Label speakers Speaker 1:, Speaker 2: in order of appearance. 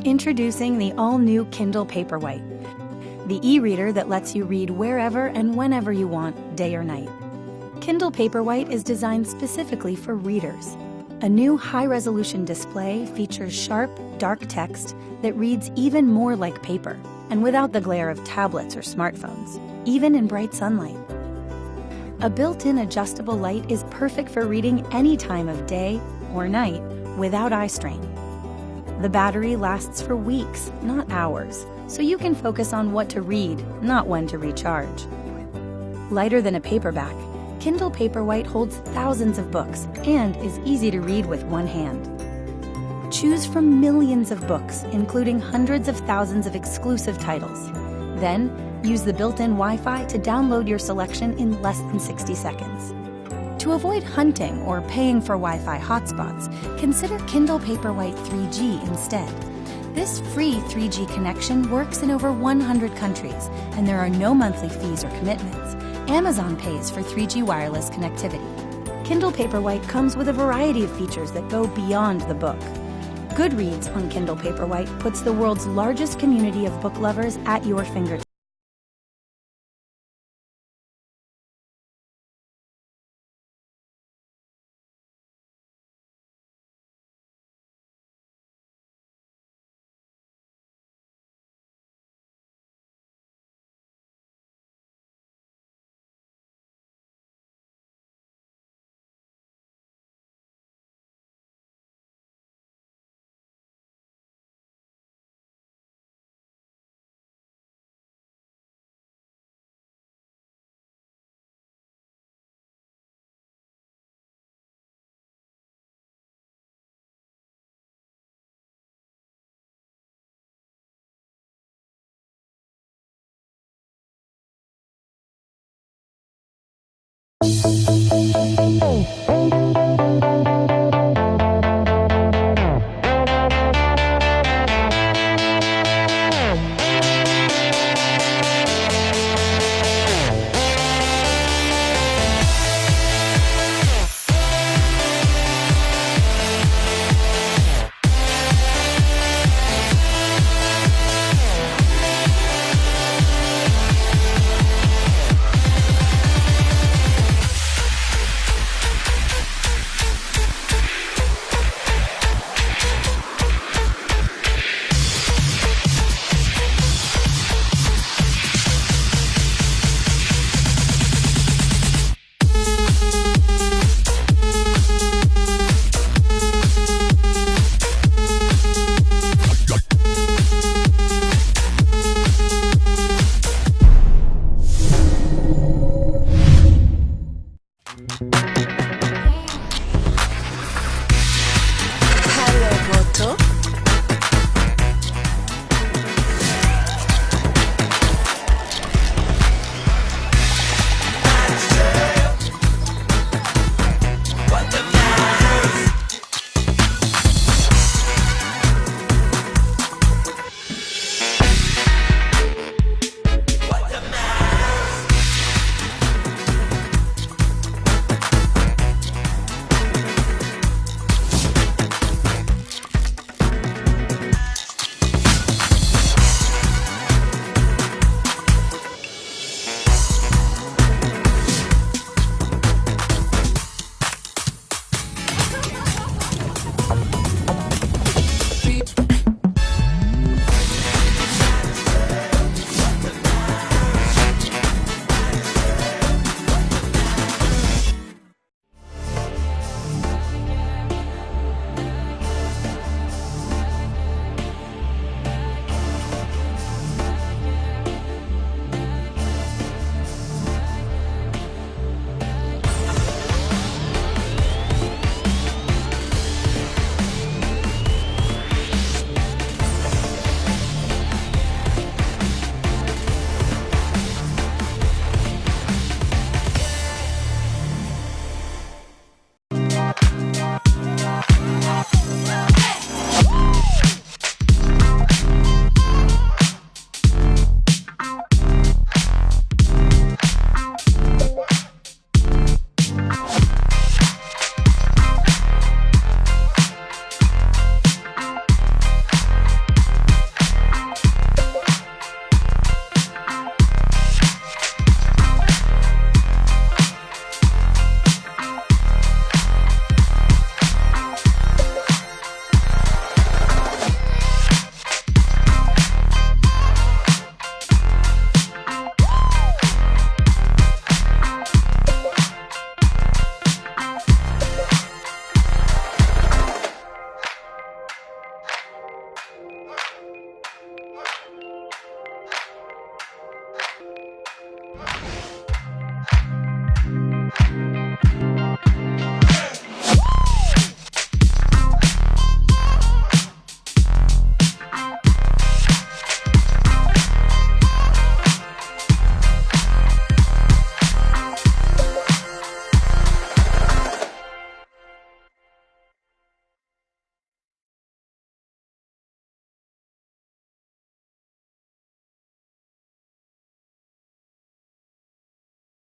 Speaker 1: Introducing the all-new Kindle Paperwhite, the e-reader that lets you read wherever and whenever you want, day or night. Kindle Paperwhite is designed specifically for readers. A new high-resolution display features sharp, dark text that reads even more like paper, and without the glare of tablets or smartphones, even in bright sunlight. A built-in adjustable light is perfect for reading any time of day or night without eye strain. The battery lasts for weeks, not hours, so you can focus on what to read, not when to recharge. Lighter than a paperback, Kindle Paperwhite holds thousands of books and is easy to read with one hand. Choose from millions of books, including hundreds of thousands of exclusive titles. Then, use the built-in Wi-Fi to download your selection in less than 60 seconds. To avoid hunting or paying for Wi-Fi hotspots, consider Kindle Paperwhite 3G instead. This free 3G connection works in over 100 countries, and there are no monthly fees or commitments. Amazon pays for 3G wireless connectivity. Kindle Paperwhite comes with a variety of features that go beyond the book. Goodreads on Kindle Paperwhite puts the world's largest community of book lovers at your fingertips.